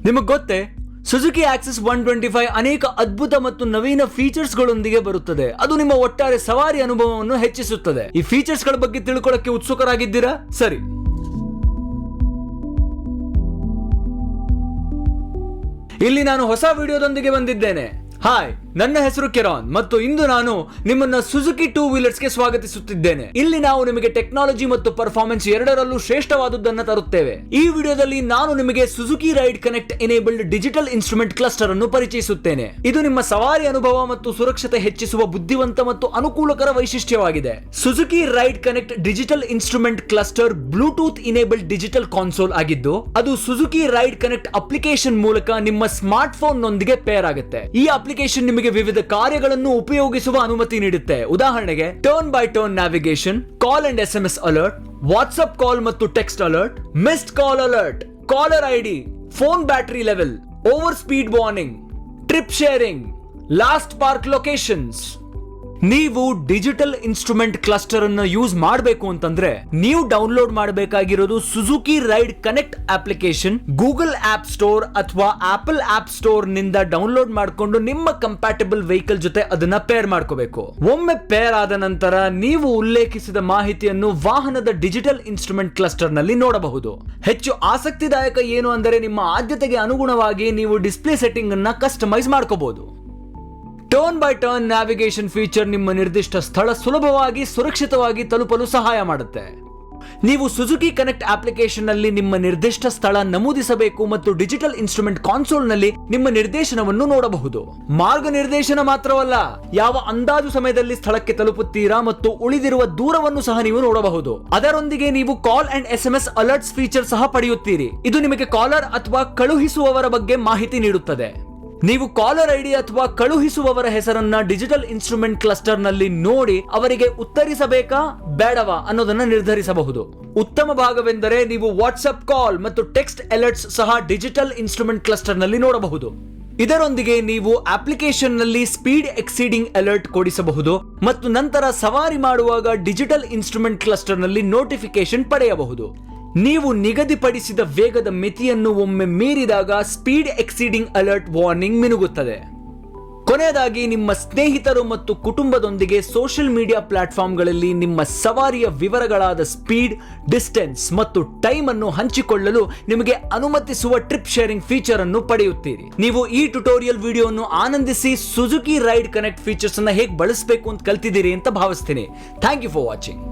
ನಿಮಗೆ ಗೊತ್ತೇ, Suzuki access 125 ಅನೇಕ ಅದ್ಭುತ ಮತ್ತು ನವೀನ ಫೀಚರ್ಸ್ ಗಳೊಂದಿಗೆ ಬರುತ್ತದೆ. ಅದು ನಿಮ್ಮ ಒಟ್ಟಾರೆ ಸವಾರಿ ಅನುಭವವನ್ನು ಹೆಚ್ಚಿಸುತ್ತದೆ. ಈ ಫೀಚರ್ಸ್ ಗಳ ಬಗ್ಗೆ ತಿಳ್ಕೊಳ್ಳಕ್ಕೆ ಉತ್ಸುಕರಾಗಿದ್ದೀರಾ? ಸರಿ, ಇಲ್ಲಿ ನಾನು ಹೊಸ ವಿಡಿಯೋದೊಂದಿಗೆ ಬಂದಿದ್ದೇನೆ. ಹಾಯ್, ನನ್ನ ಹೆಸರು ಕೆರಾನ್ ಮತ್ತು ಇಂದು ನಾನು ನಿಮ್ಮನ್ನ ಸುಜುಕಿ 2 ವೀಲರ್ಸ್ಗೆ ಸ್ವಾಗತಿಸುತ್ತಿದ್ದೇನೆ. ಇಲ್ಲಿ ನಾವು ನಿಮಗೆ ಟೆಕ್ನಾಲಜಿ ಮತ್ತು ಪರ್ಫಾರ್ಮೆನ್ಸ್ ಎರಡರಲ್ಲೂ ಶ್ರೇಷ್ಠವಾದುದನ್ನು ತರುತ್ತೇವೆ. ಈ ವಿಡಿಯೋದಲ್ಲಿ ನಾನು ನಿಮಗೆ Suzuki ride connect enabled digital instrument cluster ಅನ್ನು ಪರಿಚಯಿಸುತ್ತೇನೆ. ಇದು ನಿಮ್ಮ ಸವಾರಿ ಅನುಭವ ಮತ್ತು ಸುರಕ್ಷತೆ ಹೆಚ್ಚಿಸುವ ಬುದ್ಧಿವಂತ ಮತ್ತು ಅನುಕೂಲಕರ ವೈಶಿಷ್ಟ್ಯವಾಗಿದೆ. Suzuki ride connect digital instrument cluster Bluetooth enabled digital console ಆಗಿದ್ದು, ಅದು ಸುಜುಕಿ ರೈಡ್ ಕನೆಕ್ಟ್ ಅಪ್ಲಿಕೇಶನ್ ಮೂಲಕ ನಿಮ್ಮ ಸ್ಮಾರ್ಟ್ ಫೋನ್ ನೊಂದಿಗೆ ಪೇರ್ ಆಗುತ್ತೆ. ಈ ಅಪ್ಲಿಕೇಶನ್ ನಿಮಗೆ ವಿವಿಧ ಕಾರ್ಯಗಳನ್ನು ಉಪಯೋಗಿಸುವ ಅನುಮತಿ ನೀಡುತ್ತೆ. ಉದಾಹರಣೆಗೆ turn by turn navigation, call and SMS alert, WhatsApp call ಮತ್ತು text alert, missed call alert, caller ID, phone battery level, over speed warning, trip sharing, last park locations. ನೀವು ಡಿಜಿಟಲ್ ಇನ್ಸ್ಟ್ರೂಮೆಂಟ್ ಕ್ಲಸ್ಟರ್ ಅನ್ನು use ಮಾಡಬೇಕು ಅಂತಂದ್ರೆ ನೀವು download ಮಾಡಬೇಕಾಗಿರೋದು Suzuki ride connect application. Google app store ಅಥವಾ Apple app store ನಿಂದ download ಮಾಡಿಕೊಂಡು ನಿಮ್ಮ ಕಂಪ್ಯಾಟಿಬಲ್ ವೆಹಿಕಲ್ ಜೊತೆ ಅದನ್ನ ಪೇರ್ ಮಾಡ್ಕೋಬೇಕು. ಒಮ್ಮೆ ಪೇರ್ ಆದ ನಂತರ ನೀವು ಉಲ್ಲೇಖಿಸಿದ ಮಾಹಿತಿಯನ್ನು ವಾಹನದ ಡಿಜಿಟಲ್ ಇನ್ಸ್ಟ್ರೂಮೆಂಟ್ ಕ್ಲಸ್ಟರ್ ನಲ್ಲಿ ನೋಡಬಹುದು. ಹೆಚ್ಚು ಆಸಕ್ತಿದಾಯಕ ಏನು ಅಂದರೆ ನಿಮ್ಮ ಆದ್ಯತೆಗೆ ಅನುಗುಣವಾಗಿ ನೀವು ಡಿಸ್ಪ್ಲೇ ಸೆಟ್ಟಿಂಗ್ ಅನ್ನ ಕಸ್ಟಮೈಸ್ ಮಾಡ್ಕೋಬಹುದು. Turn by turn navigation feature ನಿಮ್ಮ ನಿರ್ದಿಷ್ಟ ಸ್ಥಳ ಸುಲಭವಾಗಿ ಸುರಕ್ಷಿತವಾಗಿ ತಲುಪಲು ಸಹಾಯ ಮಾಡುತ್ತೆ. ನೀವು ಸುಜುಕಿ ಕನೆಕ್ಟ್ ಅಪ್ಲಿಕೇಶನ್ ನಲ್ಲಿ ನಿಮ್ಮ ನಿರ್ದಿಷ್ಟ ಸ್ಥಳ ನಮೂದಿಸಬೇಕು ಮತ್ತು ಡಿಜಿಟಲ್ ಇನ್ಸ್ಟ್ರೂಮೆಂಟ್ ಕಾನ್ಸೋಲ್ ನಲ್ಲಿ ನಿಮ್ಮ ನಿರ್ದೇಶನವನ್ನು ನೋಡಬಹುದು. ಮಾರ್ಗನಿರ್ದೇಶನ ಮಾತ್ರವಲ್ಲ, ಯಾವ ಅಂದಾಜು ಸಮಯದಲ್ಲಿ ಸ್ಥಳಕ್ಕೆ ತಲುಪುತ್ತೀರಾ ಮತ್ತು ಉಳಿದಿರುವ ದೂರವನ್ನು ಸಹ ನೀವು ನೋಡಬಹುದು. ಅದರೊಂದಿಗೆ ನೀವು ಕಾಲ್ ಅಂಡ್ SMS ಅಲರ್ಟ್ಸ್ ಫೀಚರ್ ಸಹ ಪಡೆಯುತ್ತೀರಿ. ಇದು ನಿಮಗೆ ಕಾಲರ್ ಅಥವಾ ಕಳುಹಿಸುವವರ ಬಗ್ಗೆ ಮಾಹಿತಿ ನೀಡುತ್ತದೆ. ನೀವು ಕಾಲರ್ ID ಅಥವಾ ಕಳುಹಿಸುವವರ ಹೆಸರನ್ನ ಡಿಜಿಟಲ್ ಇನ್ಸ್ಟ್ರೂಮೆಂಟ್ ಕ್ಲಸ್ಟರ್ ನಲ್ಲಿ ನೋಡಿ ಅವರಿಗೆ ಉತ್ತರಿಸಬೇಕಾ ಬೇಡವಾ ಅನ್ನೋದನ್ನ ನಿರ್ಧರಿಸಬಹುದು. ಉತ್ತಮ ಭಾಗವೆಂದರೆ ನೀವು ವಾಟ್ಸ್ಆಪ್ ಕಾಲ್ ಮತ್ತು ಟೆಕ್ಸ್ಟ್ ಅಲರ್ಟ್ಸ್ ಸಹ ಡಿಜಿಟಲ್ ಇನ್ಸ್ಟ್ರೂಮೆಂಟ್ ಕ್ಲಸ್ಟರ್ ನಲ್ಲಿ ನೋಡಬಹುದು. ಇದರೊಂದಿಗೆ ನೀವು ಅಪ್ಲಿಕೇಶನ್ ನಲ್ಲಿ ಸ್ಪೀಡ್ ಎಕ್ಸೀಡಿಂಗ್ ಅಲರ್ಟ್ ಕೊಡಿಸಬಹುದು ಮತ್ತು ನಂತರ ಸವಾರಿ ಮಾಡುವಾಗ ಡಿಜಿಟಲ್ ಇನ್ಸ್ಟ್ರೂಮೆಂಟ್ ಕ್ಲಸ್ಟರ್ ನಲ್ಲಿ ನೋಟಿಫಿಕೇಶನ್ ಪಡೆಯಬಹುದು. ನೀವು ನಿಗದಿಪಡಿಸಿದ ವೇಗದ ಮಿತಿಯನ್ನು ಒಮ್ಮೆ ಮೀರಿದಾಗ ಸ್ಪೀಡ್ ಎಕ್ಸೀಡಿಂಗ್ ಅಲರ್ಟ್ ವಾರ್ನಿಂಗ್ ಮಿನುಗುತ್ತದೆ. ಕೊನೆಯದಾಗಿ ನಿಮ್ಮ ಸ್ನೇಹಿತರು ಮತ್ತು ಕುಟುಂಬದೊಂದಿಗೆ ಸೋಷಿಯಲ್ ಮೀಡಿಯಾ ಪ್ಲಾಟ್ಫಾರ್ಮ್ಗಳಲ್ಲಿ ನಿಮ್ಮ ಸವಾರಿಯ ವಿವರಗಳಾದ ಸ್ಪೀಡ್, ಡಿಸ್ಟೆನ್ಸ್ ಮತ್ತು ಟೈಮ್ ಅನ್ನು ಹಂಚಿಕೊಳ್ಳಲು ನಿಮಗೆ ಅನುಮತಿಸುವ ಟ್ರಿಪ್ ಶೇರಿಂಗ್ ಫೀಚರ್ ಅನ್ನು ಪಡೆಯುತ್ತೀರಿ. ನೀವು ಈ ಟ್ಯುಟೋರಿಯಲ್ ವಿಡಿಯೋವನ್ನು ಆನಂದಿಸಿ ಸುಜುಕಿ ರೈಡ್ ಕನೆಕ್ಟ್ ಫೀಚರ್ಸ್ ಅನ್ನು ಹೇಗೆ ಬಳಸಬೇಕು ಅಂತ ಕಲ್ತಿದ್ದೀರಿ ಅಂತ ಭಾವಿಸ್ತೀನಿ. Thank you for watching.